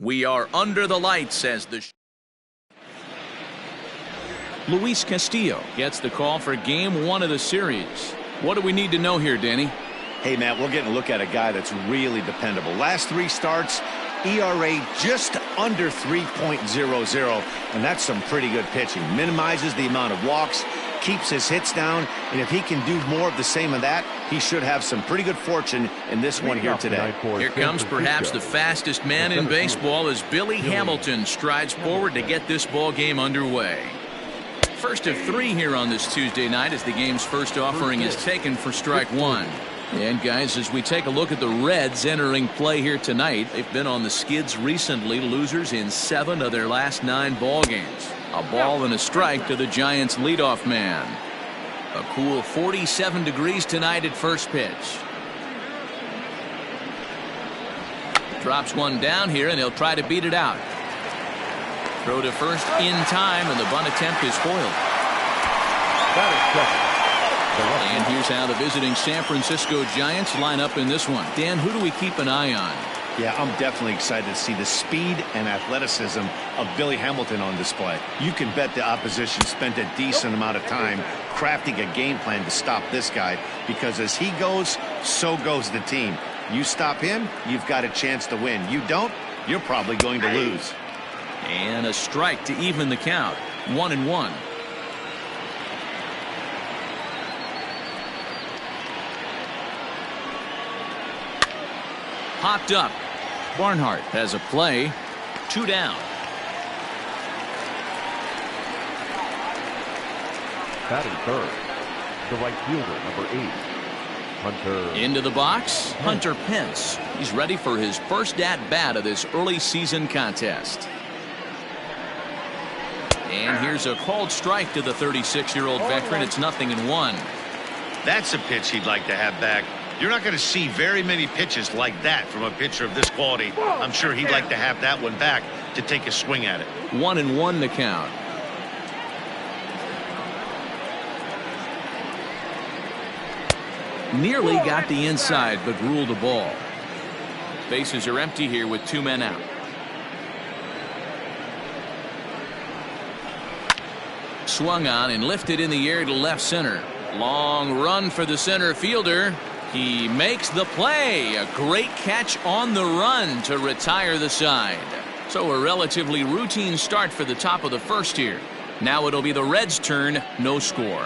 We are under the lights as the Luis Castillo gets the call for game 1 of the series. What do we need to know here, Danny? Hey, Matt, we're getting a look at a guy that's really dependable. Last 3 starts, ERA just under 3.00, and that's some pretty good pitching. Minimizes the amount of walks, keeps his hits down, and if he can do more of the same of that, he should have some pretty good fortune in this one here today. Here comes perhaps the fastest man in baseball as Billy Hamilton strides forward to get this ball game underway. First of 3 here on this Tuesday night as the game's first offering is taken for strike 1. And guys, as we take a look at the Reds entering play here tonight, they've been on the skids recently, losers in 7 of their last 9 ball games. A ball and a strike to the Giants leadoff man. A cool 47 degrees tonight at first pitch. Drops one down here and he'll try to beat it out. Throw to first in time and the bunt attempt is foiled. And here's how the visiting San Francisco Giants line up in this one. Dan, who do we keep an eye on? Yeah, I'm definitely excited to see the speed and athleticism of Billy Hamilton on display. You can bet the opposition spent a decent amount of time crafting a game plan to stop this guy, because as he goes, so goes the team. You stop him, you've got a chance to win. You don't, you're probably going to lose. And a strike to even the count. 1-1. Popped up. Barnhart has a play. 2 down. Batting third, the right fielder, number 8, Hunter. Into the box, Hunter Pence. He's ready for his first at-bat of this early season contest. And here's a called strike to the 36-year-old veteran. It's 0-1. That's a pitch he'd like to have back. You're not going to see very many pitches like that from a pitcher of this quality. I'm sure he'd like to have that one back to take a swing at it. 1-1 to count. Nearly got the inside, but ruled a ball. Bases are empty here with 2 men out. Swung on and lifted in the air to left center. Long run for the center fielder. He makes the play. A great catch on the run to retire the side. So a relatively routine start for the top of the first here. Now it'll be the Reds' turn. No score.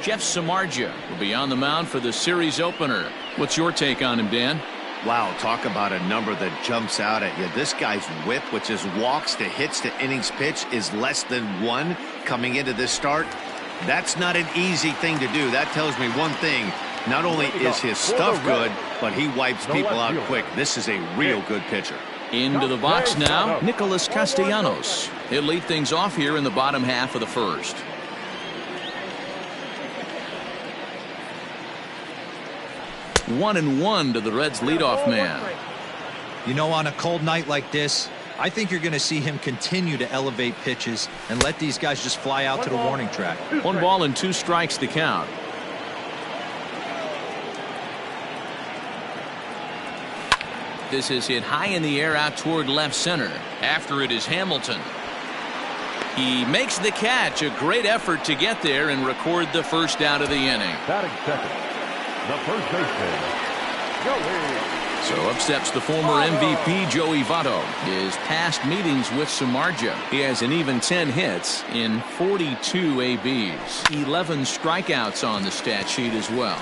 Jeff Samardzija will be on the mound for the series opener. What's your take on him, Dan? Wow, talk about a number that jumps out at you. This guy's whip, which is walks to hits to innings pitch, is less than 1 coming into this start. That's not an easy thing to do. That tells me one thing. Not only is his stuff good, but he wipes people out quick. This is a real good pitcher. Into the box now, Nicholas Castellanos. He'll lead things off here in the bottom half of the first. One and one to the Reds leadoff man. You know, on a cold night like this, I think you're going to see him continue to elevate pitches and let these guys just fly out to the warning track. 1 ball and 2 strikes to count. This is hit high in the air out toward left center. After it is Hamilton. He makes the catch. A great effort to get there and record the first out of the inning. Batting second, the first baseman, Joey. So up steps the former MVP Joey Votto. His past meetings with Samardzija, he has an even 10 hits in 42 ABs. 11 strikeouts on the stat sheet as well.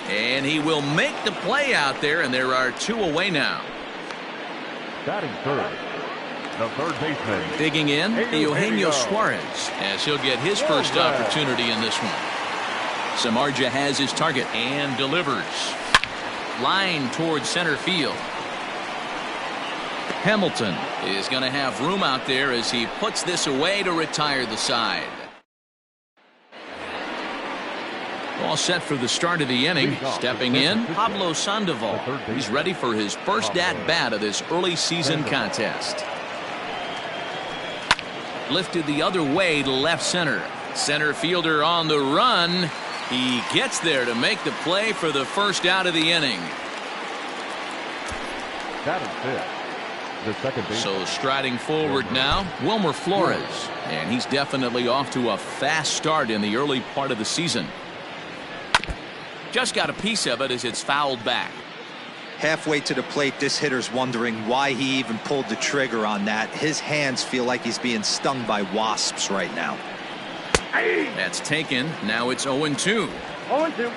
And he will make the play out there, and there are 2 away now. Batting third, the third baseman. Digging in, Eugenio Suarez, as he'll get his first opportunity in this one. Samardzija has his target and delivers. Line towards center field. Hamilton is going to have room out there as he puts this away to retire the side. All set for the start of the inning. Stepping in, Pablo Sandoval. He's ready for his first at-bat of this early season contest. Lifted the other way to left center. Center fielder on the run. He gets there to make the play for the first out of the inning. That is it. The second base. So striding forward now, Wilmer Flores. And he's definitely off to a fast start in the early part of the season. Just got a piece of it as it's fouled back. Halfway to the plate, this hitter's wondering why he even pulled the trigger on that. His hands feel like he's being stung by wasps right now. That's taken. Now it's 0-2. 0-2.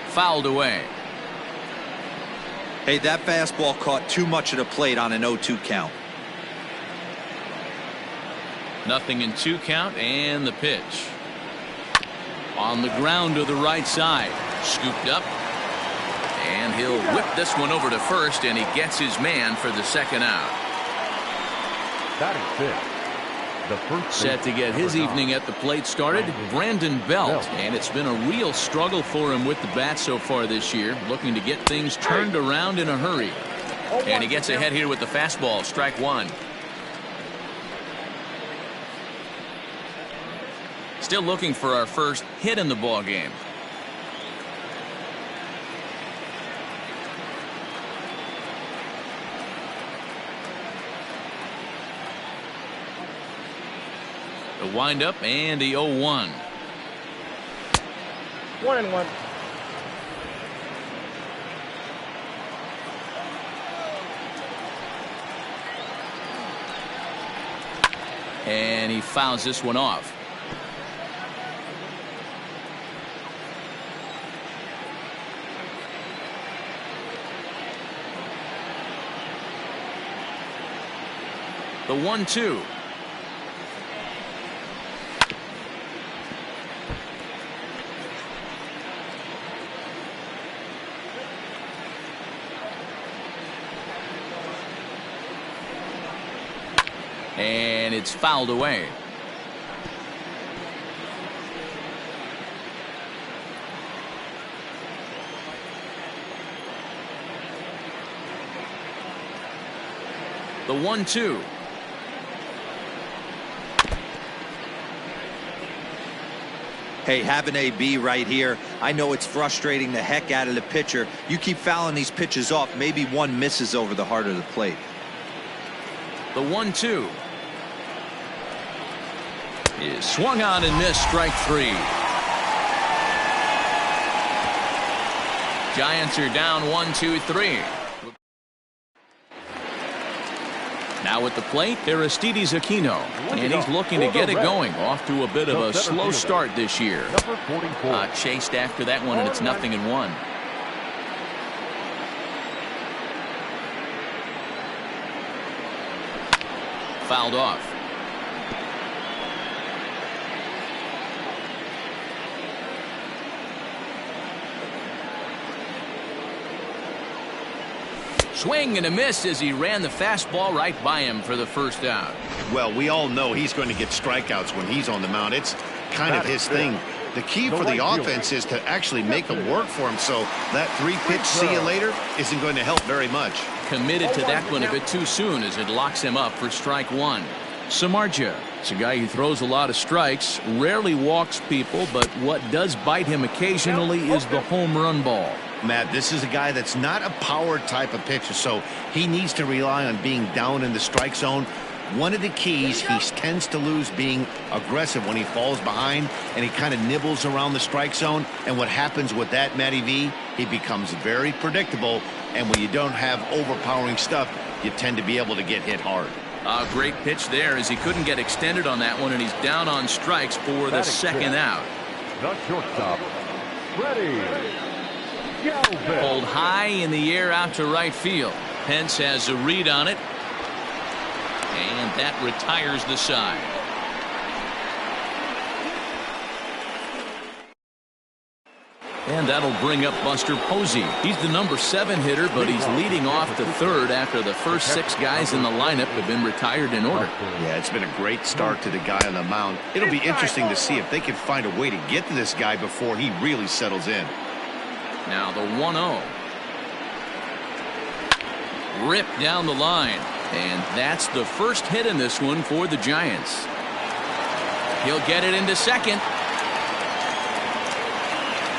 Fouled away. Hey, that fastball caught too much of the plate on an 0-2 count. 0-2 count, and the pitch. On the ground to the right side. Scooped up. And he'll whip this one over to first, and he gets his man for the second out. That is it. The first set to get his evening at the plate started, Brandon Belt. And it's been a real struggle for him with the bat so far this year, looking to get things turned around in a hurry. And he gets ahead here with the fastball, strike one. Still looking for our first hit in the ball game. The windup and the 0-1. 1-1. And he fouls this one off. The 1-2. And it's fouled away. The 1-2. Hey, have an AB right here. I know it's frustrating the heck out of the pitcher. You keep fouling these pitches off, maybe one misses over the heart of the plate. The 1-2 is swung on and missed, strike three. Giants are down 1-2-3. Now at the plate, Aristides Aquino, and he's looking to get it going. Off to a bit of a slow start this year. Chased after that one, and it's 0-1. Fouled off. Swing and a miss as he ran the fastball right by him for the first out. Well, we all know he's going to get strikeouts when he's on the mound. It's kind of his thing. The key for the offense is to actually make them work for him, so that three-pitch see you later isn't going to help very much. Committed to that one a bit too soon as it locks him up for strike one. Samardzija, it's a guy who throws a lot of strikes, rarely walks people, but what does bite him occasionally is the home run ball. Matt, this is a guy that's not a power type of pitcher, so he needs to rely on being down in the strike zone. One of the keys, he tends to lose being aggressive when he falls behind, and he kind of nibbles around the strike zone. And what happens with that, Matty V, he becomes very predictable, and when you don't have overpowering stuff, you tend to be able to get hit hard. A great pitch there as he couldn't get extended on that one, and he's down on strikes for the second out. The shortstop, ready. Pulled high in the air out to right field. Pence has a read on it, and that retires the side. And that'll bring up Buster Posey. He's the number 7 hitter, but he's leading off to third after the first 6 guys in the lineup have been retired in order. Yeah, it's been a great start to the guy on the mound. It'll be interesting to see if they can find a way to get to this guy before he really settles in. Now the 1-0. Ripped down the line. And that's the first hit in this one for the Giants. He'll get it into second.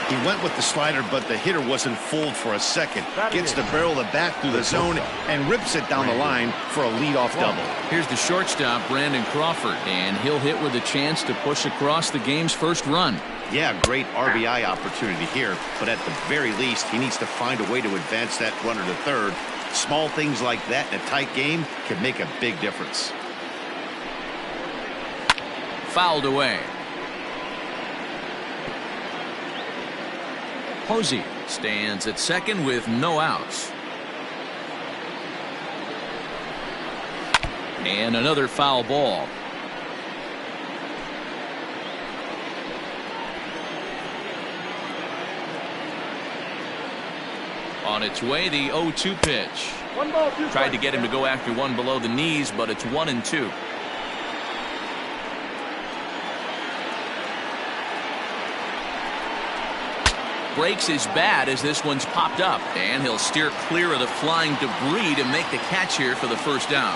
He went with the slider, but the hitter wasn't fooled for a second. Gets the barrel of the bat through the zone and rips it down the line for a leadoff double. Here's the shortstop, Brandon Crawford, and he'll hit with a chance to push across the game's first run. Yeah, great RBI opportunity here, but at the very least, he needs to find a way to advance that runner to third. Small things like that in a tight game can make a big difference. Fouled away. Posey stands at second with no outs. And another foul ball. On its way, the 0-2 pitch. Tried to get him to go after one below the knees, but it's 1-2. Breaks his bat as this one's popped up, and he'll steer clear of the flying debris to make the catch here for the first down.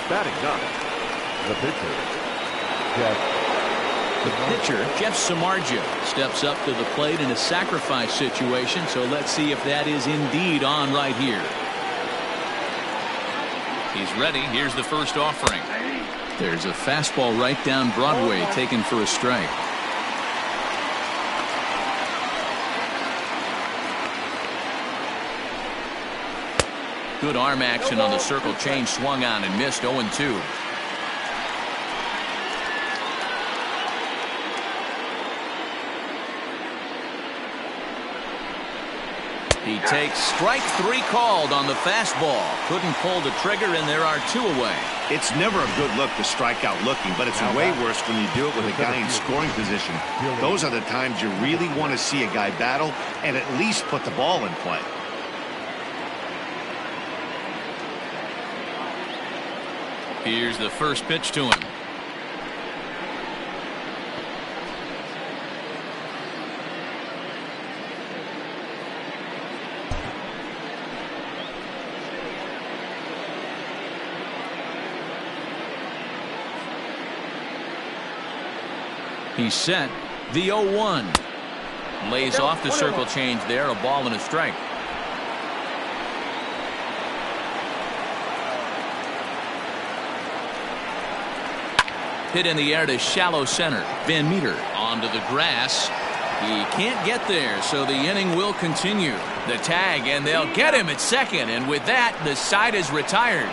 Batting ninth, the pitcher, Jeff Samardzija, steps up to the plate in a sacrifice situation, so let's see if that is indeed on right here. He's ready. Here's the first offering. There's a fastball right down Broadway, taken for a strike. Good arm action on the circle change, swung on and missed. 0-2. He takes strike three called on the fastball. Couldn't pull the trigger, and there are two away. It's never a good look to strike out looking, but it's way worse when you do it with a guy in scoring position. Those are the times you really want to see a guy battle and at least put the ball in play. Here's the first pitch to him. He's set. The 0-1. Lays off the circle change there. A ball and a strike. Hit in the air to shallow center. Van Meter onto the grass. He can't get there, so the inning will continue. The tag, and they'll get him at second. And with that, the side is retired.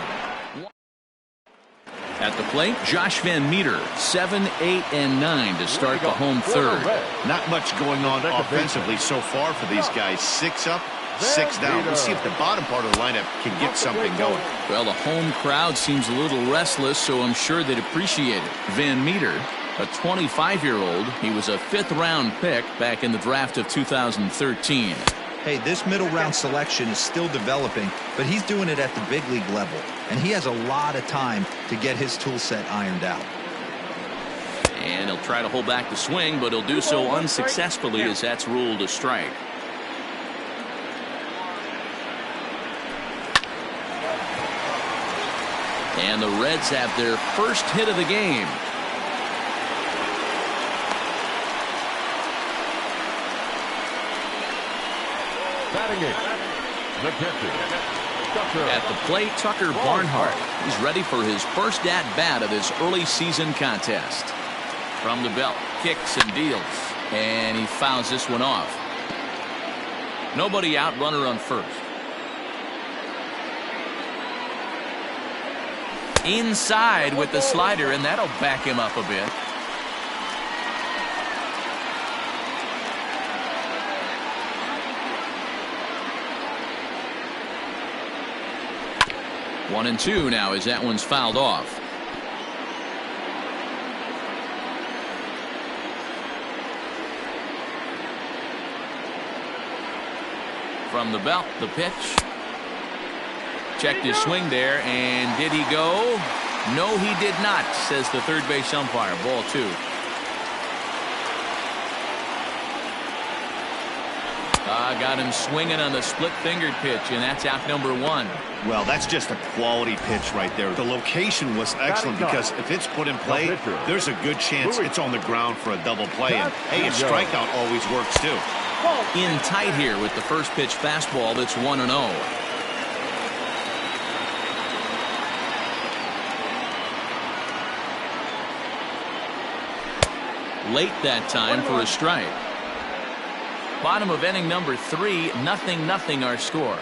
At the plate, Josh Van Meter, 7, 8, and 9 to start the home third. Not much going on offensively so far for these guys. 6 up, 6 down. We'll see if the bottom part of the lineup can get something going. Well, the home crowd seems a little restless, so I'm sure they'd appreciate it. Van Meter, a 25-year-old. He was a 5th-round pick back in the draft of 2013. Hey, this middle round selection is still developing, but he's doing it at the big league level, and he has a lot of time to get his tool set ironed out. And he'll try to hold back the swing, but he'll do so unsuccessfully as that's ruled a strike. And the Reds have their first hit of the game. At the plate, Tucker Barnhart. He's ready for his first at-bat of this early season contest. From the belt, kicks and deals. And he fouls this one off. Nobody out, runner on first. Inside with the slider, and that'll back him up a bit. One and two now as that one's fouled off. From the belt, the pitch. Checked his swing there, and did he go? No, he did not, says the third base umpire. Ball 2. Got him swinging on the split-fingered pitch, and that's out number 1. Well, that's just a quality pitch right there. The location was excellent because if it's put in play, there's a good chance it's on the ground for a double play. And, hey, a strikeout always works, too. In tight here with the first pitch fastball that's 1-0. Late that time for a strike. Bottom of inning number 3, 0-0 our score.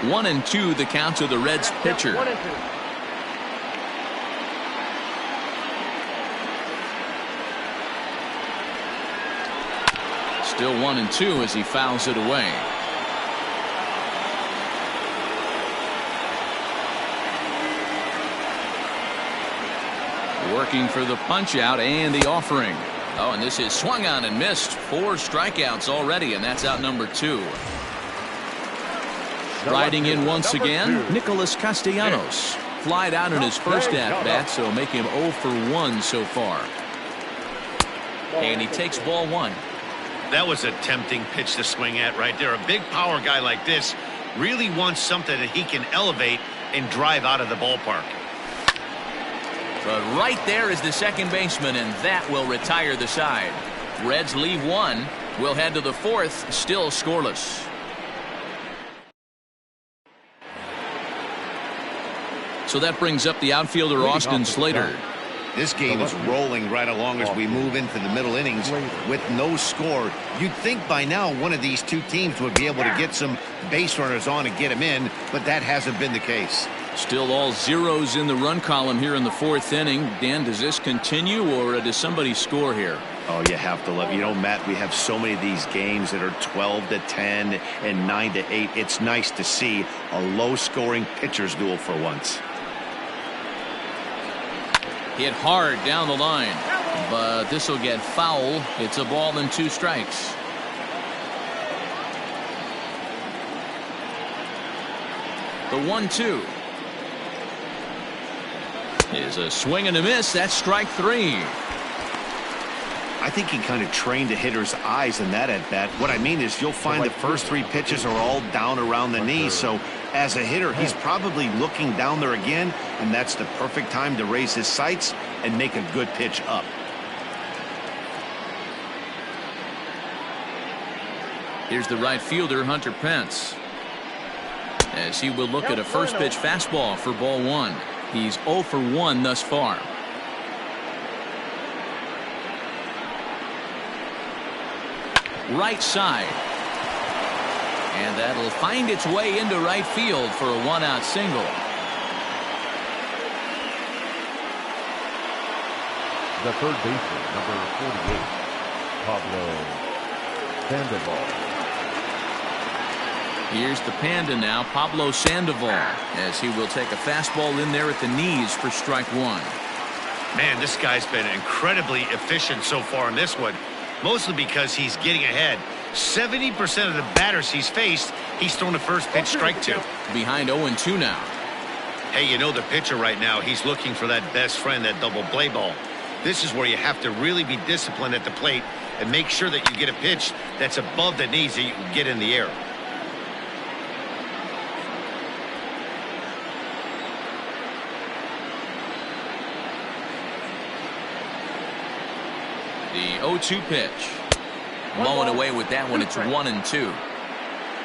1-2 the count to the Reds pitcher. Still 1-2 as he fouls it away. Working for the punch out and the offering. Oh, and this is swung on and missed. 4 strikeouts already, and that's out number 2. Riding in once again, Nicholas Castellanos. Flied out in his first at-bat, so make him 0 for 1 so far. And he takes ball 1. That was a tempting pitch to swing at right there. A big power guy like this really wants something that he can elevate and drive out of the ballpark. But right there is the second baseman, and that will retire the side. Reds leave 1. We'll head to the 4th, still scoreless. So that brings up the outfielder Austin Slater. This game is rolling right along as we move into the middle innings with no score. You'd think by now one of these two teams would be able to get some base runners on and get them in, but that hasn't been the case. Still all zeros in the run column here in the 4th inning. Dan, does this continue, or does somebody score here? Oh, you have to love. You know, Matt, we have so many of these games that are 12-10 and 9-8. It's nice to see a low-scoring pitcher's duel for once. Hit hard down the line, but this will get foul. It's a ball and 2 strikes. The 1-2 is a swing and a miss. That's strike 3. I think he kind of trained the hitter's eyes in that at-bat. What I mean is you'll find the first 3 pitches are all down around the knees. So as a hitter, he's probably looking down there again, and that's the perfect time to raise his sights and make a good pitch up. Here's the right fielder, Hunter Pence, as he will look at a first pitch fastball for ball 1. He's 0 for 1 thus far. Right side. And that'll find its way into right field for a 1-out single. The third baseman, number 48, Pablo Sandoval. Here's the Panda now, Pablo Sandoval, as he will take a fastball in there at the knees for strike 1. Man, this guy's been incredibly efficient so far in this one, mostly because he's getting ahead. 70% of the batters he's faced, he's thrown the first pitch strike to. Behind 0-2 now. Hey, you know the pitcher right now, he's looking for that best friend, that double play ball. This is where you have to really be disciplined at the plate and make sure that you get a pitch that's above the knees that you can get in the air. The 0-2 pitch. Blowing away with that one. It's 1-2.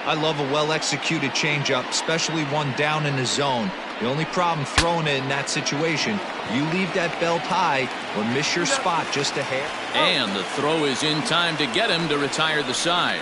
I love a well-executed changeup, especially one down in the zone. The only problem throwing it in that situation, you leave that belt high or miss your spot just a hair. And the throw is in time to get him to retire the side.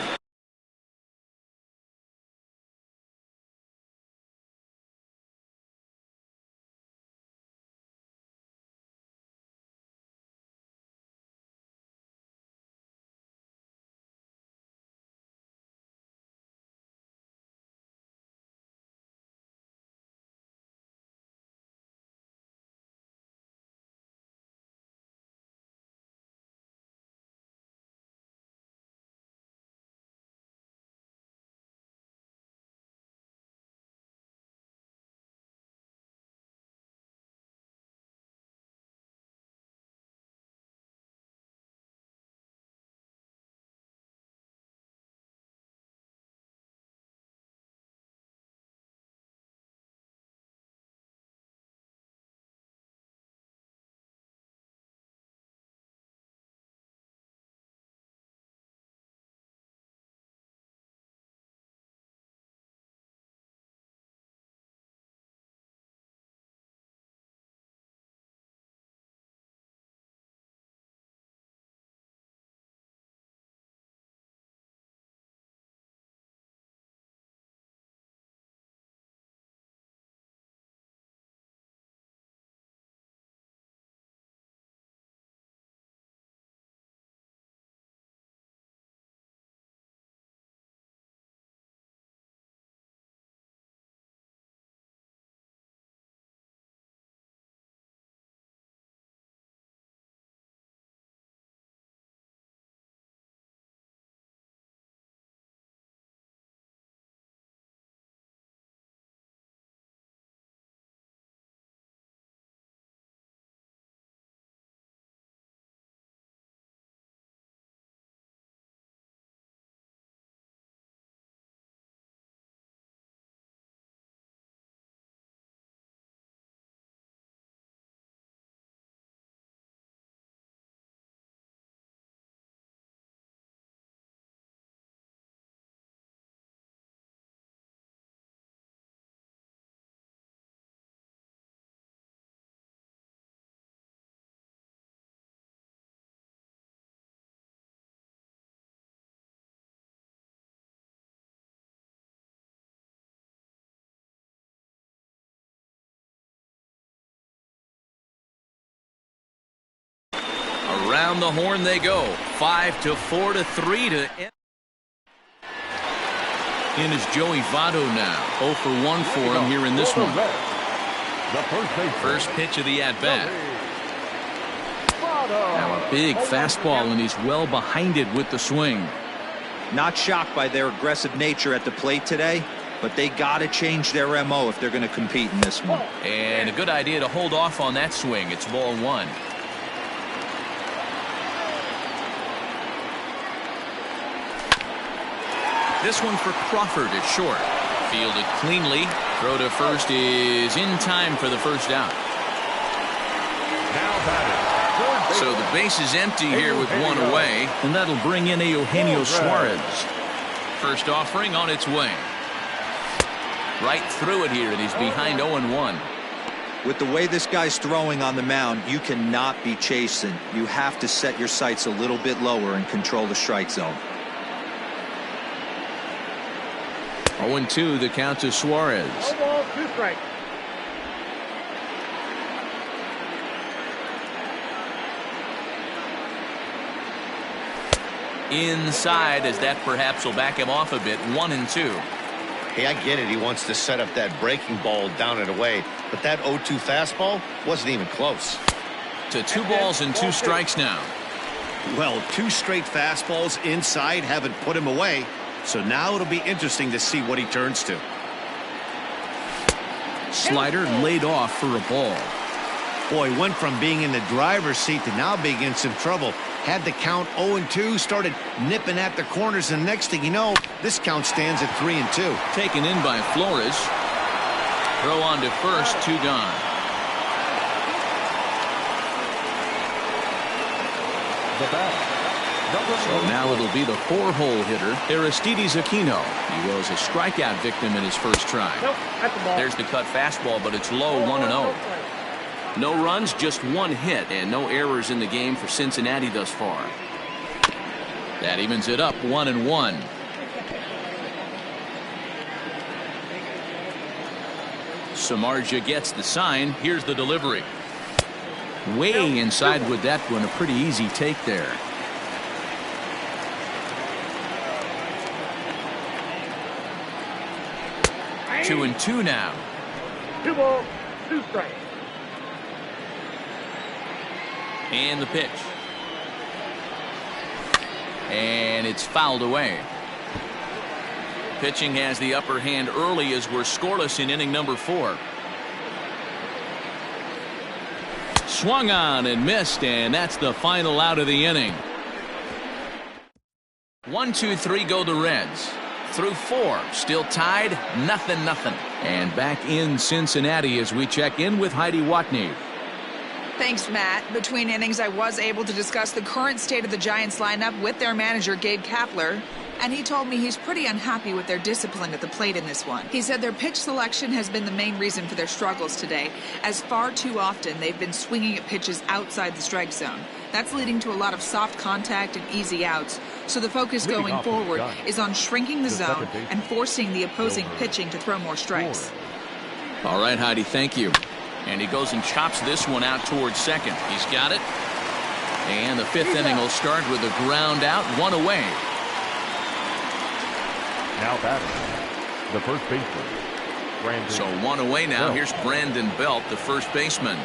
Around the horn they go. 5-4 to 3 to end. In is Joey Votto now. 0 for 1 for him here in this one. First pitch of the at-bat. Now a big fastball, and he's well behind it with the swing. Not shocked by their aggressive nature at the plate today, but they got to change their MO if they're going to compete in this one. And a good idea to hold off on that swing. It's ball 1. This one for Crawford is short. Fielded cleanly. Throw to first is in time for the first out. So the base is empty here with 1 away, and that'll bring in Eugenio Suarez. First offering on its way. Right through it here, and he's behind 0-1. With the way this guy's throwing on the mound, you cannot be chasing. You have to set your sights a little bit lower and control the strike zone. 0-2, the count to Suarez. 2 strikes. Inside, as that perhaps will back him off a bit. 1-2. Hey, I get it. He wants to set up that breaking ball down and away, but that 0-2 fastball wasn't even close. To 2 balls and 2 strikes now. Well, 2 straight fastballs inside haven't put him away, so now it'll be interesting to see what he turns to. Slider laid off for a ball. Boy, went from being in the driver's seat to now being in some trouble. Had the count 0-2, started nipping at the corners, and next thing you know, this count stands at 3-2. Taken in by Flores. Throw on to first, 2 gone. So now it'll be the 4-hole hitter, Aristides Aquino. He was a strikeout victim in his first try. There's the cut fastball, but it's low, 1-0. No runs, just 1 hit, and no errors in the game for Cincinnati thus far. That evens it up, 1-1. Samardzija gets the sign. Here's the delivery. Way inside with that one. A pretty easy take there. Two and 2 now. 2 balls, 2 strikes. And the pitch. And it's fouled away. Pitching has the upper hand early as we're scoreless in inning number 4. Swung on and missed, and that's the final out of the inning. 1, 2, 3 go the Reds. Through 4, still tied, 0-0. And back in Cincinnati as we check in with Heidi Watney. Thanks, Matt. Between innings, I was able to discuss the current state of the Giants lineup with their manager, Gabe Kapler, and he told me he's pretty unhappy with their discipline at the plate in this one. He said their pitch selection has been the main reason for their struggles today, as far too often they've been swinging at pitches outside the strike zone. That's leading to a lot of soft contact and easy outs, so the focus going forward is on shrinking the zone and forcing the opposing pitching to throw more strikes. All right, Heidi, thank you. And he goes and chops this one out towards second. He's got it. And the 5th inning will start with a ground out, 1 away. Now batting, the first baseman, Brandon. So 1 away now. Here's Brandon Belt, the first baseman.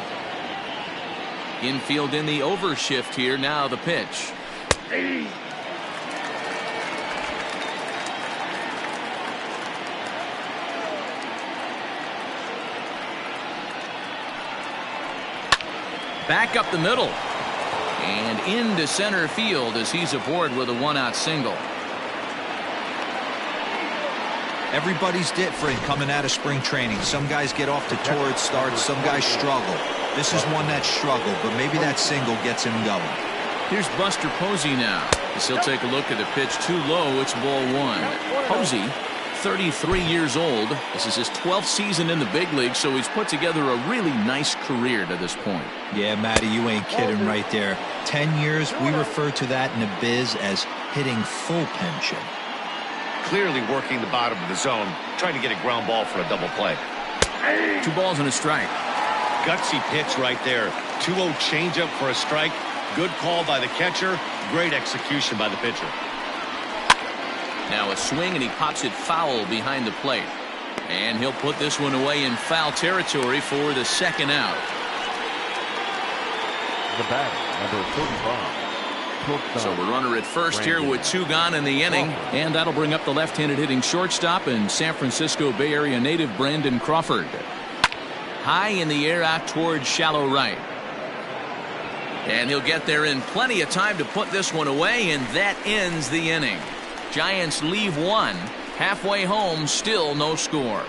Infield in the overshift here. Now the pitch. Back up the middle. And into center field as he's aboard with a 1-out single. Everybody's different coming out of spring training. Some guys get off to torrid starts. Some guys struggle. This is one that struggled, but maybe that single gets him going. Here's Buster Posey now. As he'll take a look at the pitch too low. It's ball 1. Posey, 33 years old. This is his 12th season in the big league, so he's put together a really nice career to this point. Yeah, Matty, you ain't kidding right there. 10 years, we refer to that in the biz as hitting full pension. Clearly working the bottom of the zone, trying to get a ground ball for a double play. 2 balls and a strike. Gutsy pitch right there. 2-0 changeup for a strike. Good call by the catcher. Great execution by the pitcher. Now a swing, and he pops it foul behind the plate. And he'll put this one away in foul territory for the second out. The batter, number 45. So a runner at first here with 2 gone in the inning, and that'll bring up the left-handed hitting shortstop and San Francisco Bay Area native Brandon Crawford. High in the air out towards shallow right. And he'll get there in plenty of time to put this one away, and that ends the inning. Giants leave 1. Halfway home, still no score.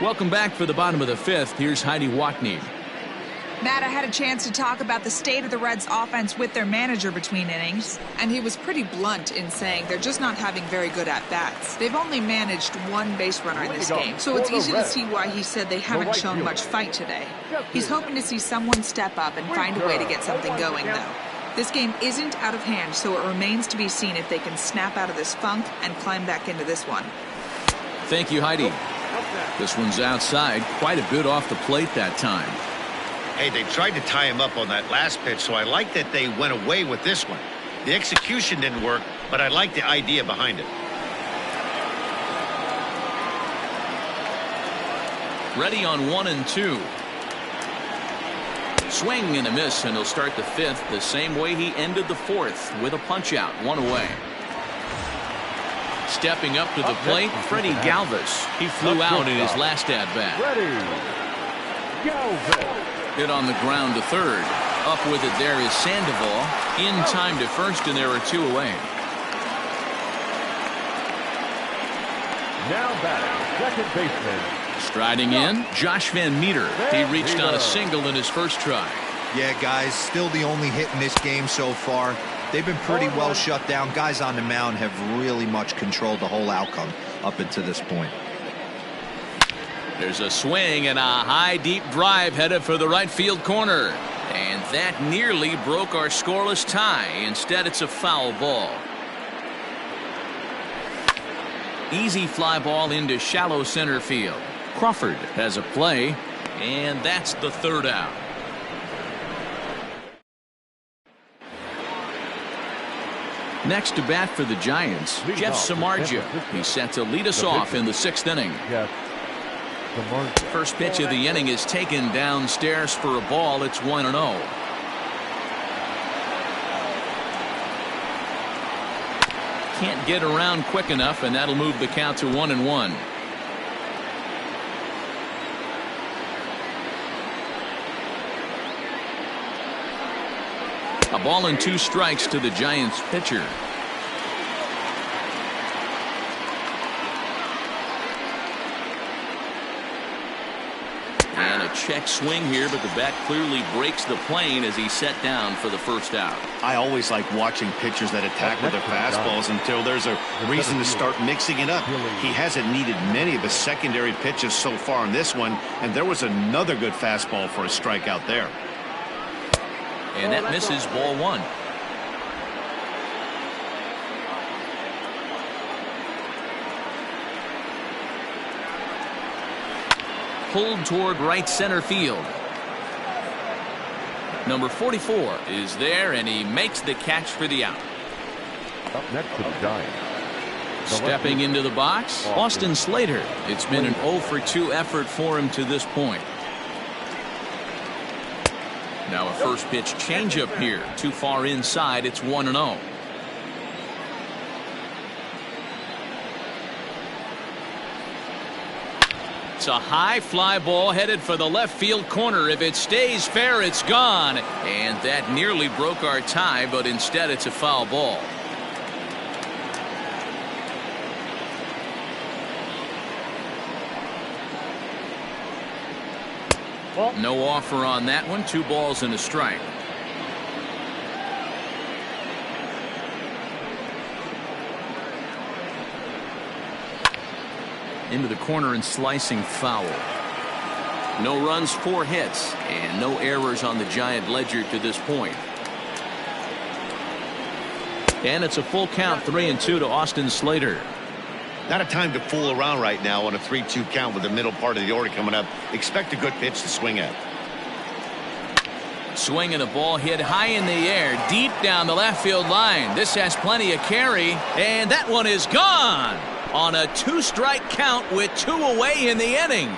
Welcome back for the bottom of the 5th. Here's Heidi Watney. Matt, I had a chance to talk about the state of the Reds offense with their manager between innings, and he was pretty blunt in saying they're just not having very good at-bats. They've only managed 1 base runner in this game, so it's easy to see why he said they haven't shown much fight today. He's hoping to see someone step up and find a way to get something going, though. This game isn't out of hand, so it remains to be seen if they can snap out of this funk and climb back into this one. Thank you, Heidi. This one's outside, quite a bit off the plate that time. Hey, they tried to tie him up on that last pitch, so I like that they went away with this one. The execution didn't work, but I like the idea behind it. Ready on 1 and 2. Swing and a miss, and he'll start the 5th the same way he ended the 4th, with a punch out, 1 away. Stepping up to the plate, Freddie Galvis. He flew out in his last at-bat. Hit on the ground to third. Up with it there is Sandoval. In time to first, and there are 2 away. Now batting, second baseman. Striding in, Josh Van Meter. He reached on a single in his first try. Yeah, guys, still the only hit in this game so far. They've been pretty well shut down. Guys on the mound have really much controlled the whole outcome up until this point. There's a swing and a high deep drive headed for the right field corner. And that nearly broke our scoreless tie. Instead, it's a foul ball. Easy fly ball into shallow center field. Crawford has a play, and that's the 3rd out. Next to bat for the Giants, Jeff Samardzija. He's set to lead us off in the 6th inning. First pitch of the inning is taken downstairs for a ball. It's 1-0. Can't get around quick enough, and that'll move the count to 1-1. A ball and 2 strikes to the Giants pitcher. And a check swing here, but the bat clearly breaks the plane as he's set down for the 1st out. I always like watching pitchers that attack with their fastballs until there's a reason to start mixing it up. He hasn't needed many of his secondary pitches so far in this one, and there was another good fastball for a strikeout there. And that misses, ball 1. Pulled toward right center field. Number 44 is there, and he makes the catch for the out. Up next to the Giants. Stepping into the box, Austin Slater. It's been an 0 for 2 effort for him to this point. Now a first pitch changeup here. Too far inside. It's 1-0. It's a high fly ball headed for the left field corner. If it stays fair, it's gone. And that nearly broke our tie, but instead it's a foul ball. No offer on that one. 2 balls and a strike. Into the corner and slicing foul. No runs, 4 hits, and no errors on the Giant ledger to this point. And it's a full count, 3-2 to Austin Slater. Not a time to fool around right now on a 3-2 count with the middle part of the order coming up. Expect a good pitch to swing at. Swinging a ball hit high in the air, deep down the left field line. This has plenty of carry, and that one is gone on a 2-strike count with 2 away in the inning.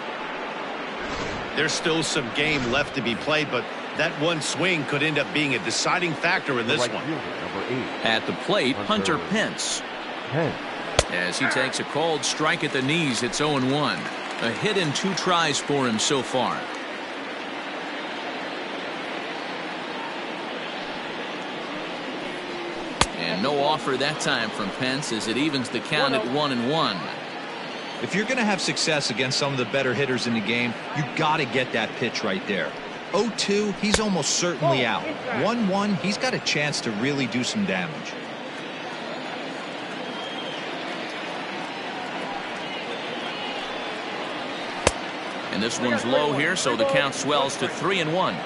There's still some game left to be played, but that one swing could end up being a deciding factor in this Right one. fielder, number 8. At the plate, Hunter Pence. As he takes a cold strike at the knees, it's 0-1. A hit in 2 tries for him so far. And no offer that time from Pence as it evens the count at 1-1. If you're going to have success against some of the better hitters in the game, you got to get that pitch right there. 0-2, he's almost certainly out. 1-1, he's got a chance to really do some damage. And this one's low here, so the count swells to 3-1.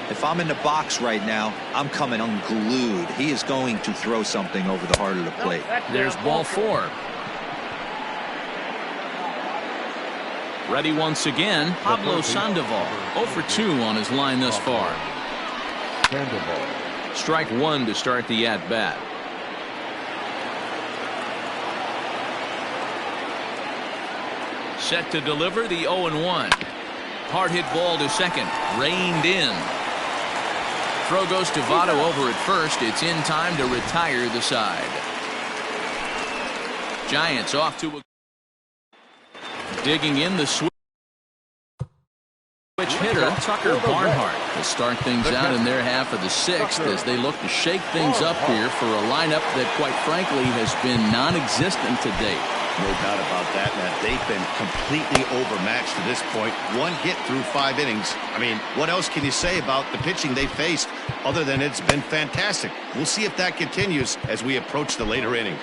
If I'm in the box right now, I'm coming unglued. He is going to throw something over the heart of the plate. There's ball 4. Ready once again, Pablo Sandoval. 0 for 2 on his line thus far. Sandoval. Strike 1 to start the at-bat. Set to deliver the 0-1. Hard hit ball to second. Reined in. Throw goes to Votto over at first. It's in time to retire the side. Giants off to a digging in the switch hitter, Tucker Barnhart, to start things out in their half of the 6th as they look to shake things up here for a lineup that, quite frankly, has been non-existent to date. No doubt about that, Matt. They've been completely overmatched to this point. 1 hit through 5 innings. I mean, what else can you say about the pitching they faced other than it's been fantastic? We'll see if that continues as we approach the later innings.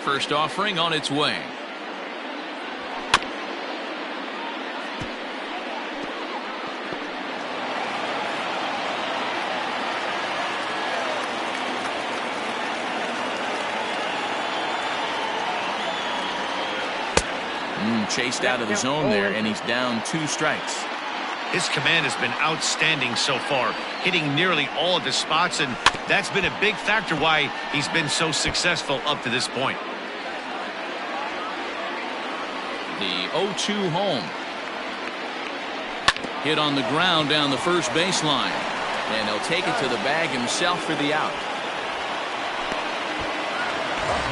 First offering on its way. Chased out of the zone there, and he's down 2 strikes. His command has been outstanding so far, hitting nearly all of the spots, and that's been a big factor why he's been so successful up to this point. The 0-2 home. Hit on the ground down the first baseline, and he'll take it to the bag himself for the out.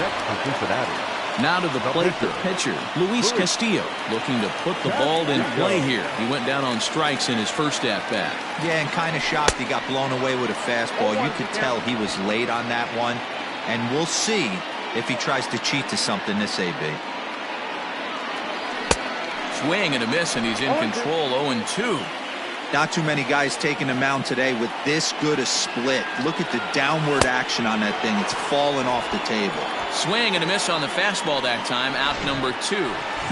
Next for Cincinnati. Now to the plate, the pitcher, Luis Castillo, looking to put the ball in play here. He went down on strikes in his first at-bat. Yeah, and kind of shocked he got blown away with a fastball. You could tell he was late on that one, and we'll see if he tries to cheat to something this AB. Swing and a miss, and he's in control. 0-2. Not too many guys taking the mound today with this good a split. Look at the downward action on that thing. It's falling off the table. Swing and a miss on the fastball that time. Out number 2.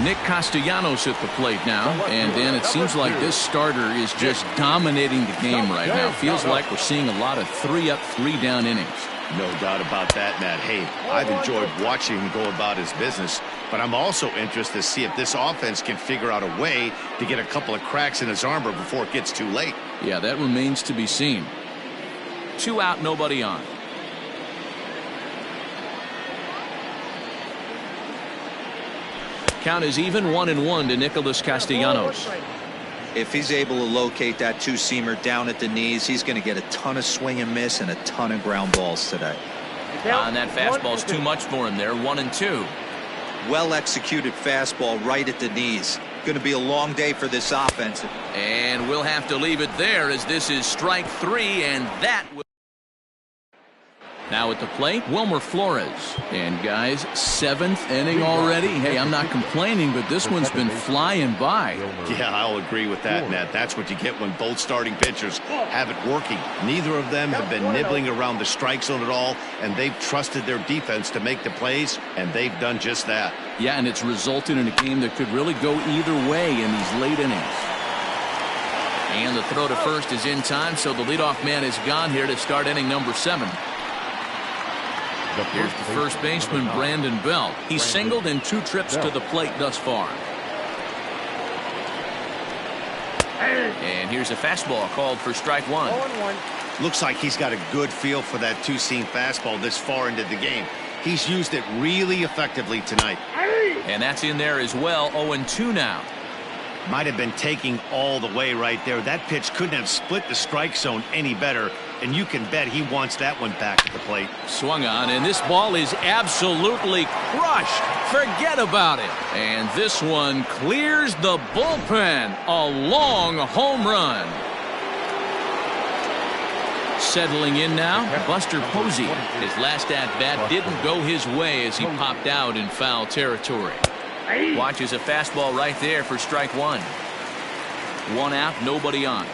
Nick Castellanos at the plate now. And Dan, it seems like this starter is just dominating the game right now. Feels like we're seeing a lot of 3-up, 3-down innings. No doubt about that, Matt. Hey, I've enjoyed watching him go about his business, but I'm also interested to see if this offense can figure out a way to get a couple of cracks in his armor before it gets too late. Yeah, that remains to be seen. 2 out, nobody on. Count is even, 1-1 to Nicholas Castellanos. If he's able to locate that 2-seamer down at the knees, he's going to get a ton of swing and miss and a ton of ground balls today. And that fastball's too much for him there. 1-2. Well executed fastball right at the knees. Going to be a long day for this offense. And we'll have to leave it there as this is strike 3, and that will. Now at the plate, Wilmer Flores. And guys, 7th inning already. Hey, I'm not complaining, but this one's been flying by. Yeah, I'll agree with that, Matt. That's what you get when both starting pitchers have it working. Neither of them have been nibbling around the strike zone at all, and they've trusted their defense to make the plays, and they've done just that. Yeah, and it's resulted in a game that could really go either way in these late innings. And the throw to first is in time, so the leadoff man is gone here to start inning number 7. Here's the first baseman, Brandon Belt. He's singled in 2 trips to the plate thus far. And here's a fastball called for strike 1. Looks like he's got a good feel for that 2-seam fastball this far into the game. He's used it really effectively tonight. And that's in there as well. 0-2 now. Might have been taking all the way right there. That pitch couldn't have split the strike zone any better, and you can bet he wants that one back at the plate. Swung on, and this ball is absolutely crushed. Forget about it. And this one clears the bullpen. A long home run. Settling in now, Buster Posey. His last at-bat didn't go his way as he popped out in foul territory. Watches a fastball right there for strike 1. 1 out, nobody on.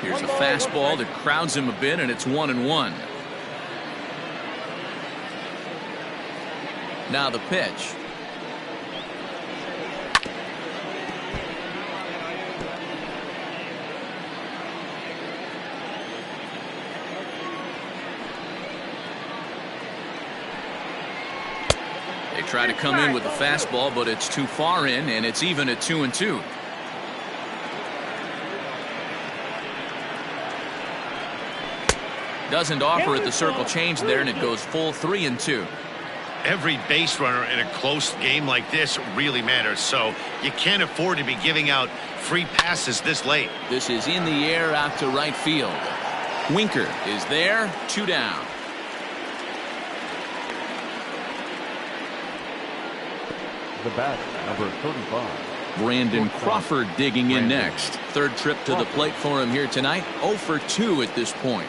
Here's a fastball that crowds him a bit, and it's 1-1. Now the pitch. They try to come in with a fastball, but it's too far in, and it's even at 2-2. Doesn't offer at the circle change there, and it goes full 3-2. Every base runner in a close game like this really matters, so you can't afford to be giving out free passes this late. This is in the air out to right field. Winker is there, 2 down. The batter, number 35. Brandon Crawford digging in next. 3rd trip to the plate for him here tonight. 0 for 2 at this point.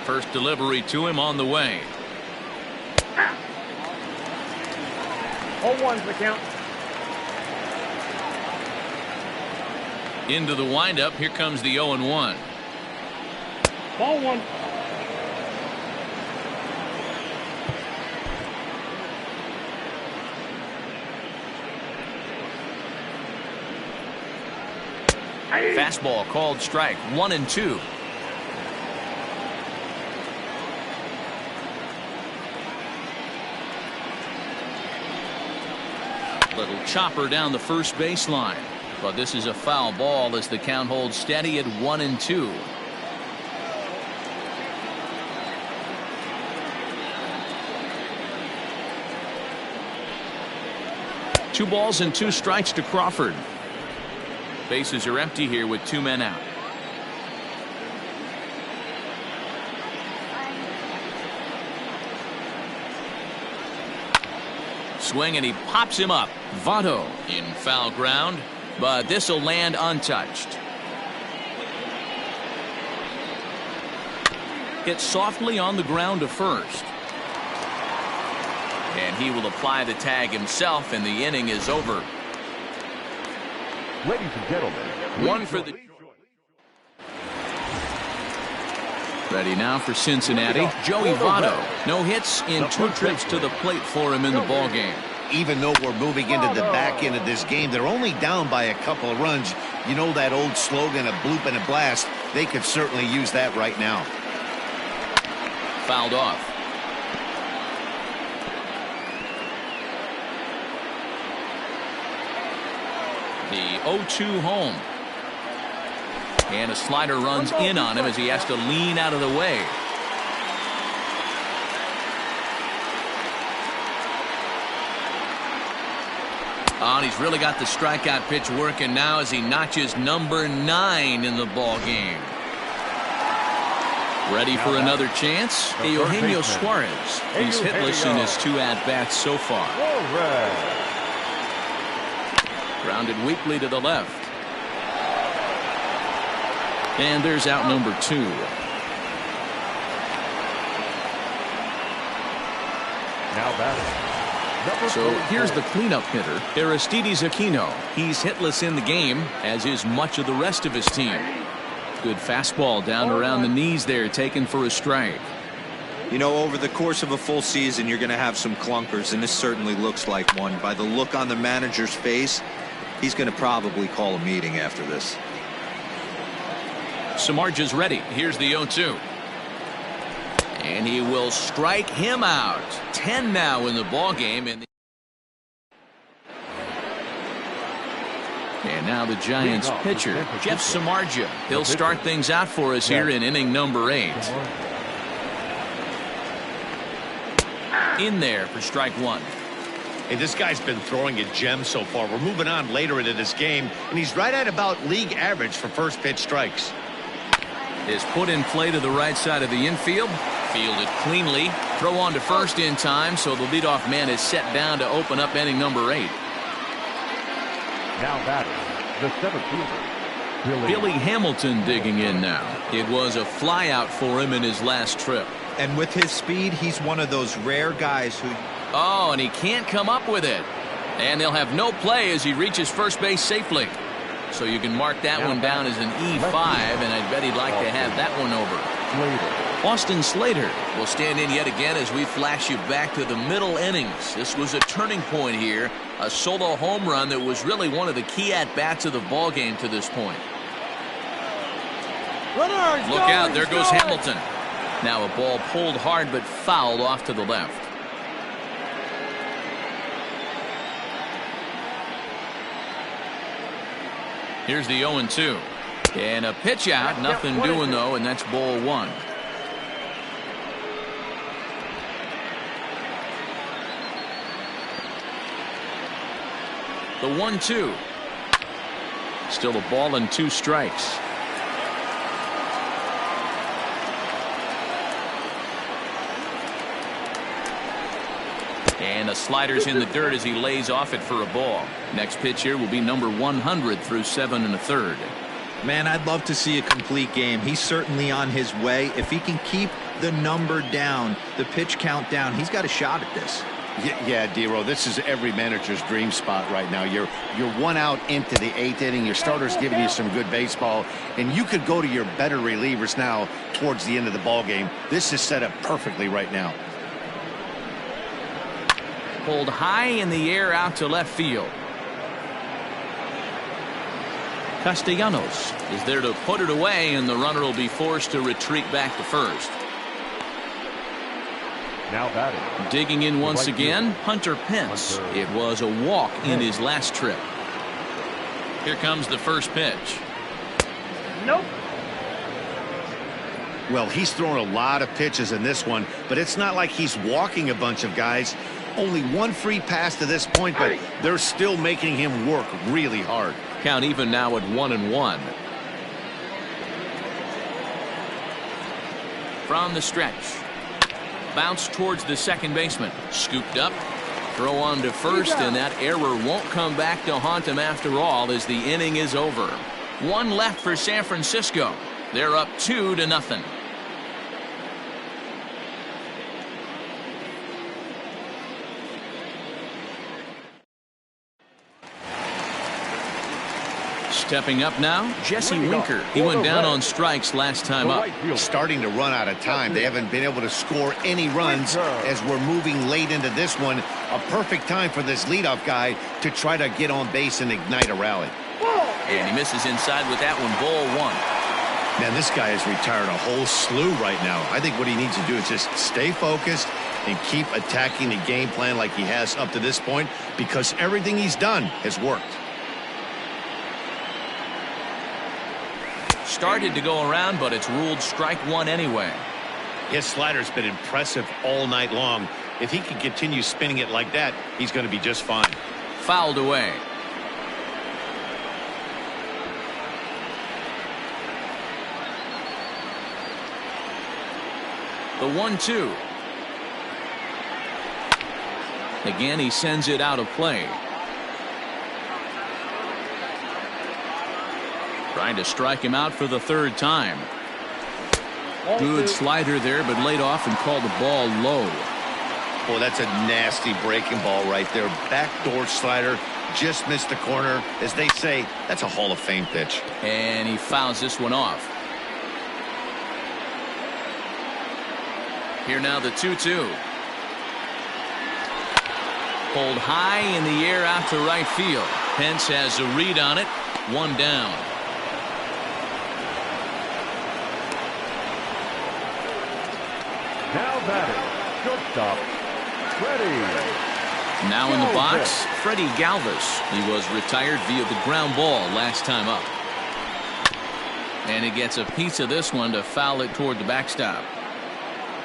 First delivery to him on the way. 0-1's the count. Into the windup. Here comes the 0-1. Ball 1. Fastball called strike. 1-2. Little chopper down the first baseline. But this is a foul ball as the count holds steady at 1-2. Two balls and two strikes to Crawford. Bases are empty here with two men out. Swing and he pops him up. Votto in foul ground, but this will land untouched. Hit softly on the ground to first. And he will apply the tag himself, and the inning is over. Ladies and gentlemen, One for the... Ready now for Cincinnati. Joey Votto. No hits in two trips to the plate for him in the ballgame. Even though we're moving into the back end of this game, they're only down by a couple of runs. You know that old slogan, a bloop and a blast. They could certainly use that right now. Fouled off. The 0-2 home. And a slider runs in on him as he has to lean out of the way. Oh, and he's really got the strikeout pitch working now as he notches number 9 in the ball game. Ready for another chance? Eugenio Suarez. He's hitless in his 2 at-bats so far. Grounded weakly to the left. And there's out number 2. now batting. So here's the cleanup hitter, Aristides Aquino. He's hitless in the game, as is much of the rest of his team. Good fastball down around the knees there, taken for a strike. You know, over the course of a full season, you're going to have some clunkers, and this certainly looks like one. By the look on the manager's face, he's going to probably call a meeting after this. Samardzija's ready. Here's the 0-2. And he will strike him out. 10 now in the ball game. And now the Giants pitcher, Jeff Samardzija. He'll start things out for us here in inning number 8. In there for strike 1. Hey, this guy's been throwing a gem so far. We're moving on later into this game, and he's right at about league average for first pitch strikes. Is put in play to the right side of the infield. Fielded cleanly. Throw on to first in time, so the leadoff man is set down to open up inning number 8. Now batting, the 7th fielder, Billy Hamilton digging in now. It was a flyout for him in his last trip. And with his speed, he's one of those rare guys who... Oh, and he can't come up with it. And they'll have no play as he reaches first base safely. So you can mark that one down as an E5, and I bet he'd like to have that one over. Austin Slater will stand in yet again as we flash you back to the middle innings. This was a turning point here, a solo home run that was really one of the key at-bats of the ball game to this point. Look out, there goes Hamilton. Now a ball pulled hard but fouled off to the left. Here's the 0-2. And a pitch out. Nothing doing, though, and that's ball 1. The 1-2. Still a ball and 2 strikes. And a slider's in the dirt as he lays off it for a ball. Next pitch here will be number 100 through 7 1/3. Man, I'd love to see a complete game. He's certainly on his way. If he can keep the number down, the pitch count down, he's got a shot at this. Yeah, D-Row, this is every manager's dream spot right now. You're 1 out into the 8th inning. Your starter's giving you some good baseball, and you could go to your better relievers now towards the end of the ball game. This is set up perfectly right now. Pulled high in the air out to left field. Castellanos is there to put it away, and the runner will be forced to retreat back to first. Now batting. Digging in once again, Hunter Pence. It was a walk in his last trip. Here comes the first pitch. Nope. Well, he's thrown a lot of pitches in this one, but it's not like he's walking a bunch of guys. Only one free pass to this point, but they're still making him work really hard. Count even now at 1-1. From the stretch. Bounce towards the second baseman. Scooped up. Throw on to first, and that error won't come back to haunt him after all as the inning is over. One left for San Francisco. They're up 2-0. Stepping up now, Jesse Winker. He went down on strikes last time up. Starting to run out of time. They haven't been able to score any runs as we're moving late into this one. A perfect time for this leadoff guy to try to get on base and ignite a rally. And he misses inside with that one. Ball one. Man, this guy has retired a whole slew right now. I think what he needs to do is just stay focused and keep attacking the game plan like he has up to this point, because everything he's done has worked. Started to go around, but it's ruled strike one anyway. His slider's been impressive all night long. If he can continue spinning it like that, he's going to be just fine. Fouled away. The 1-2. Again, he sends it out of play. Trying to strike him out for the third time. Good slider there, but laid off and called the ball low. Boy, that's a nasty breaking ball right there. Backdoor slider, just missed the corner. As they say, that's a Hall of Fame pitch. And he fouls this one off. Here now the 2-2. Pulled high in the air out to right field. Pence has a read on it. One down. Now batting. Shortstop. Freddie. Now in the box, Freddie Galvis. He was retired via the ground ball last time up. And he gets a piece of this one to foul it toward the backstop.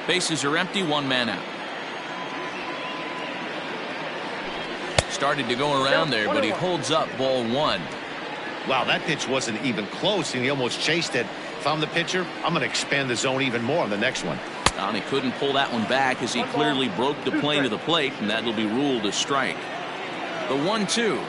Bases are empty, one man out. Started to go around there, but he holds up ball one. Wow, that pitch wasn't even close, and he almost chased it. If I'm the pitcher, I'm going to expand the zone even more on the next one. And he couldn't pull that one back as he clearly broke the plane to the plate, and that'll be ruled a strike. The 1-2.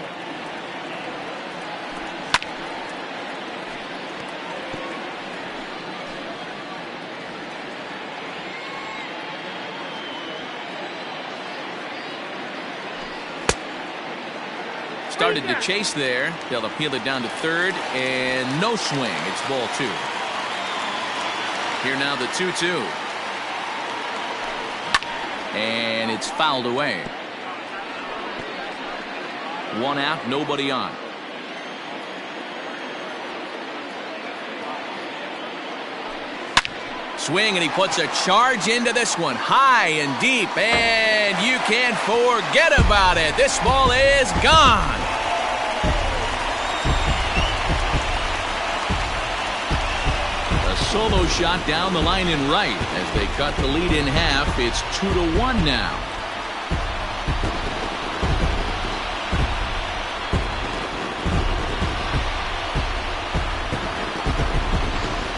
Started to chase there. They'll appeal it down to third, and no swing. It's ball two. Here now the 2-2. And it's fouled away. One out, nobody on. Swing, and he puts a charge into this one. High and deep, and you can't forget about it. This ball is gone. A solo shot down the line in right. As they cut the lead in half, it's 2-1 now.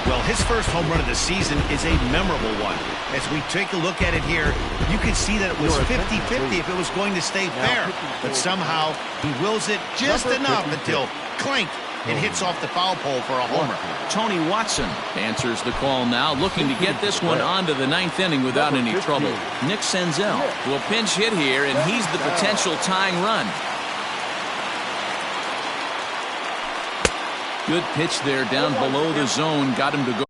Well, his first home run of the season is a memorable one. As we take a look at it here, you can see that it was 50-50 if it was going to stay fair. But somehow he wills it just enough until clank, it hits off the foul pole for a homer. Tony Watson answers the call now, looking to get this one onto the ninth inning without any trouble. Nick Senzel will pinch hit here, and he's the potential tying run. Good pitch there down below the zone, got him to go.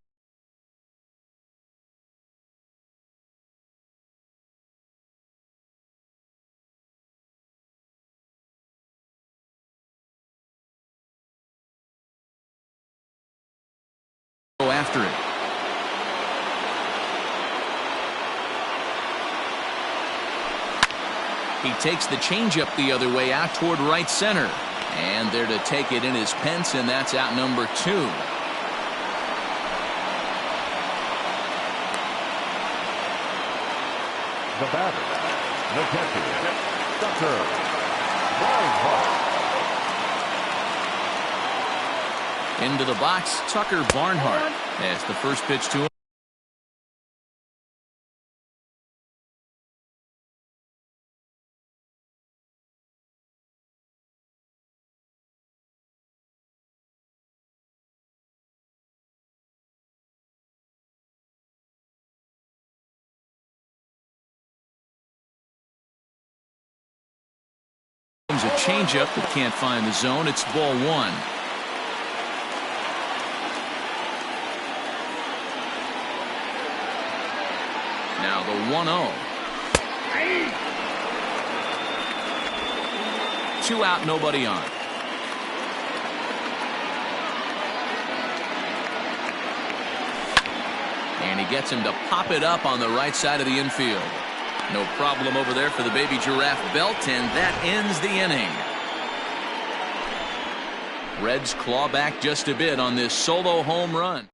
He takes the changeup the other way out toward right center. And there to take it in is Pence, and that's out number 2. The batter, the catcher, Tucker Barnhart. Into the box, Tucker Barnhart. That's the first pitch to him. A changeup that can't find the zone. It's ball 1. Now the 1-0. 2 out, nobody on. And he gets him to pop it up on the right side of the infield. No problem over there for the baby giraffe belt, and that ends the inning. Reds claw back just a bit on this solo home run.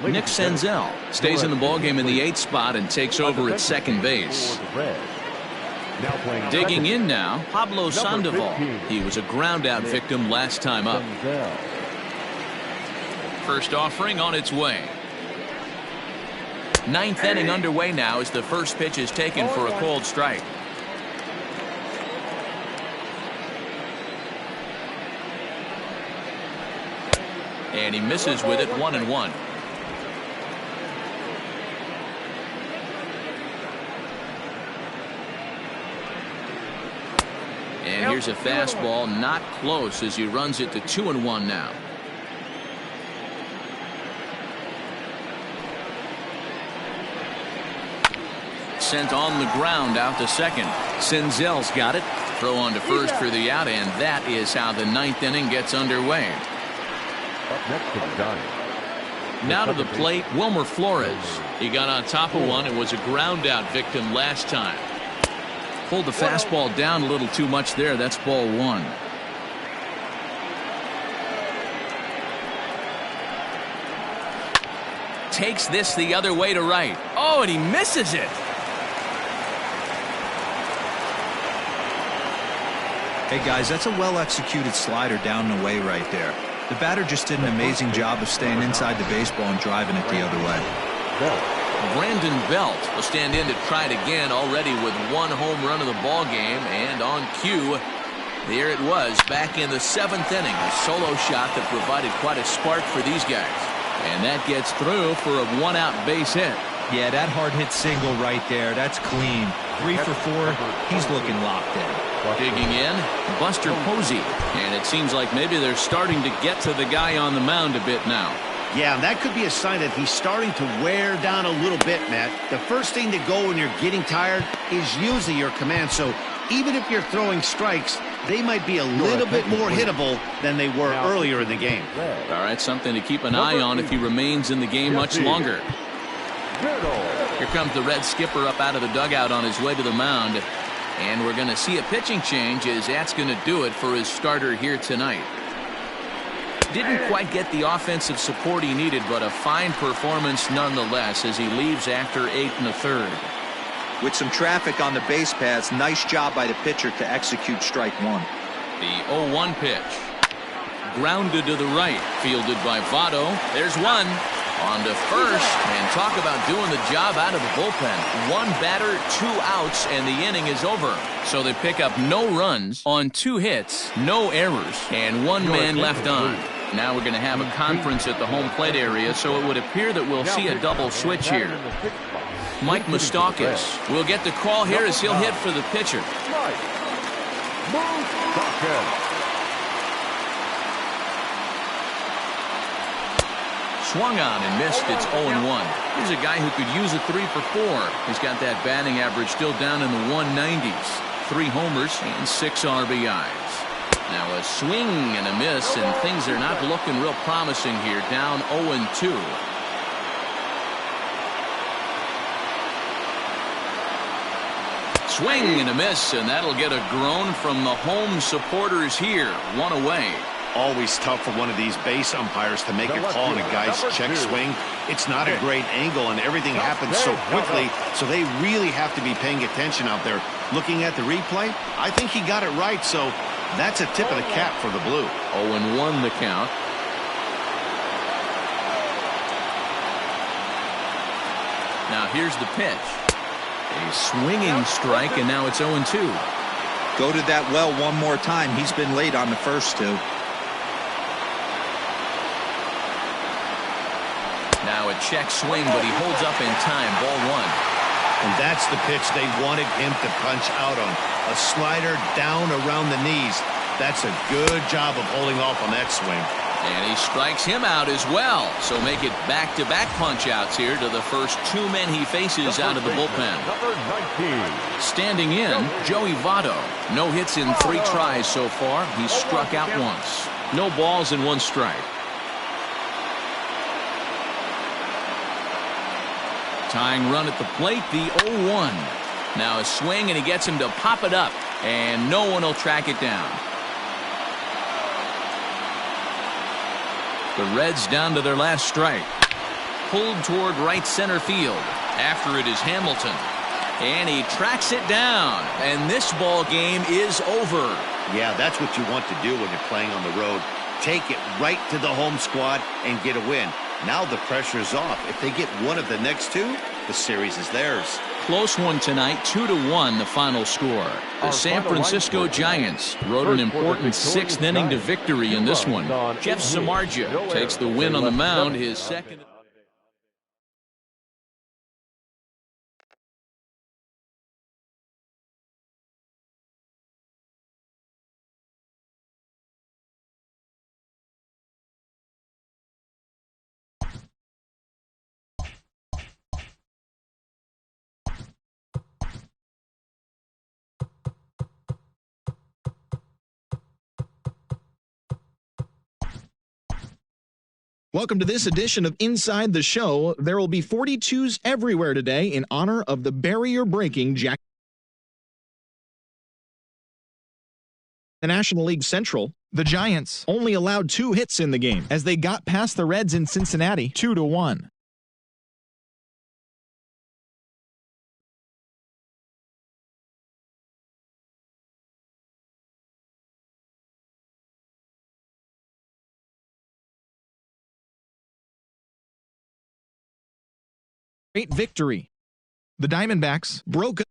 Nick Senzel stays in the ballgame in the 8th spot and takes over at second base. Digging in now, Pablo Sandoval. He was a ground-out victim last time up. First offering on its way. 9th inning underway now as the first pitch is taken for a called strike. And he misses with it, 1-1. And here's a fastball, not close, as he runs it to 2-1 now. Sent on the ground out to second. Senzel's got it. Throw on to first for the out, and that is how the 9th inning gets underway. Up next to the Giants. Now to the plate, Wilmer Flores. He got on top of one and was a ground out victim last time. Pulled the fastball down a little too much there. That's ball 1. Takes this the other way to right. Oh, and he misses it. Hey guys, that's a well-executed slider down and away right there. The batter just did an amazing job of staying inside the baseball and driving it the other way. Brandon Belt will stand in to try it again, already with 1 home run of the ball game, and on cue, there it was back in the 7th inning, a solo shot that provided quite a spark for these guys, and that gets through for a 1-out base hit. Yeah, that hard hit single right there, that's clean. 3 for 4. He's looking locked in. Digging in, Buster Posey, and it seems like maybe they're starting to get to the guy on the mound a bit now. Yeah, that could be a sign that he's starting to wear down a little bit, Matt. The first thing to go when you're getting tired is usually your command. So even if you're throwing strikes, they might be a little bit more hittable than they were earlier in the game. All right, something to keep an eye on if he remains in the game much longer. Here comes the Red skipper up out of the dugout on his way to the mound. And we're going to see a pitching change, as that's going to do it for his starter here tonight. Didn't quite get the offensive support he needed, but a fine performance nonetheless as he leaves after 8 1/3. With some traffic on the base paths, nice job by the pitcher to execute strike 1. The 0-1 pitch. Grounded to the right, fielded by Votto. There's one. On to first, and talk about doing the job out of the bullpen. 1 batter, 2 outs, and the inning is over. So they pick up no runs on 2 hits, no errors, and 1 man left on. Now we're going to have a conference at the home plate area, so it would appear that we'll see a double switch here. Mike Moustakas will get the call here as he'll hit for the pitcher. Swung on and missed. It's 0-1. Here's a guy who could use a 3 for 4. He's got that batting average still down in the 190s. 3 homers and 6 RBIs. Now a swing and a miss, and things are not looking real promising here. Down 0-2. Swing and a miss, and that'll get a groan from the home supporters here. One away. Always tough for one of these base umpires to make a call on a guy's check swing. It's not a great angle, and everything happens so quickly, so they really have to be paying attention out there. Looking at the replay, I think he got it right, so that's a tip of the cap for the Blue. 0-1 the count. Now here's the pitch. A swinging strike, and now it's 0-2. Go to that well one more time. He's been late on the first two. Now a check swing, but he holds up in time. Ball one. And that's the pitch they wanted him to punch out on. A slider down around the knees. That's a good job of holding off on that swing. And he strikes him out as well. So make it back-to-back punch-outs here to the first two men he faces out of the bullpen. Number 19. Standing in, Joey Votto. No hits in 3 tries so far. He's struck out once. No balls and 1 strike. Tying run at the plate, the 0-1. Now a swing, and he gets him to pop it up, and no one will track it down. The Reds down to their last strike. Pulled toward right center field. After it is Hamilton. And he tracks it down, and this ball game is over. Yeah, that's what you want to do when you're playing on the road. Take it right to the home squad and get a win. Now the pressure is off. If they get one of the next two, the series is theirs. Close one tonight, 2-1 the final score. The San Francisco Giants rode an important 6th inning to victory in this one. Jeff Samardzija takes the win on the mound, his second. Welcome to this edition of Inside the Show. There will be 42s everywhere today in honor of the barrier-breaking Jack. The National League Central, the Giants only allowed 2 hits in the game as they got past the Reds in Cincinnati 2-1. Great victory. The Diamondbacks broke